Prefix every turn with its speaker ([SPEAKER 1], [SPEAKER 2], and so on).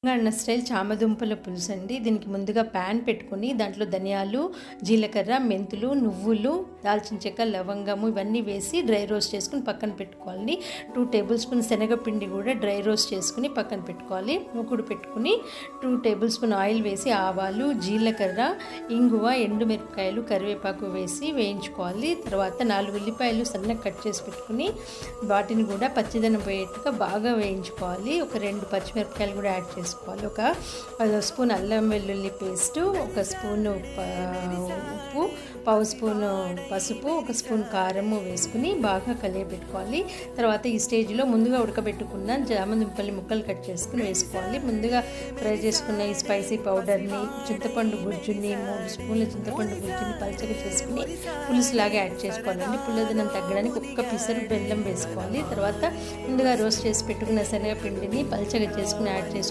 [SPEAKER 1] Telangana style చామదుంపల పులుసు అండి. దీనికి ముందుగా ప్యాన్ పెట్టుకొని దాంట్లో ధనియాలు, జీలకర్ర, మెంతులు, నువ్వులు, దాల్చిన చెక్క, లవంగము ఇవన్నీ వేసి డ్రై రోస్ట్ చేసుకుని పక్కన పెట్టుకోవాలి. 2 టేబుల్ స్పూన్ శనగపిండి కూడా డ్రై రోస్ట్ చేసుకుని పక్కన పెట్టుకోవాలి. మూకుడు పెట్టుకుని 2 టేబుల్ స్పూన్ ఆయిల్ వేసి ఆవాలు, జీలకర్ర, ఇంగువ, ఎండుమిరపకాయలు, కరివేపాకు వేసి వేయించుకోవాలి. తర్వాత 4 ఉల్లిపాయలు సన్నగా కట్ చేసి పెట్టుకుని వాటిని కూడా పచ్చిదనం పోయేట్టుగా బాగా వేయించుకోవాలి. ఒక 2 పచ్చిమిరపకాయలు కూడా యాడ్ చేసుకోవాలి. ఒక స్పూన్ అల్లం వెల్లుల్లి పేస్టు, ఒక స్పూను ఉప్పు, పావు స్పూను పసుపు, ఒక స్పూన్ కారము వేసుకుని బాగా కలియబెట్టుకోవాలి. తర్వాత ఈ స్టేజ్లో ముందుగా ఉడకబెట్టుకున్న జామదుంపల్ని ముక్కలు కట్ చేసుకుని వేసుకోవాలి. ముందుగా ఫ్రై చేసుకున్న ఈ స్పైసీ పౌడర్ని, చింతపండు గుజ్జుని, 3 స్పూన్ల చింతపండు గుజ్జుని పలచగా చేసుకుని పులుసులాగా యాడ్ చేసుకోవాలండి. పుల్లదనం తగ్గడానికి ఒక్క పిసరు బెల్లం వేసుకోవాలి. తర్వాత ముందుగా రోస్ట్ చేసి పెట్టుకున్న శనగపిండిని పలచగా చేసుకుని యాడ్ చేసుకుని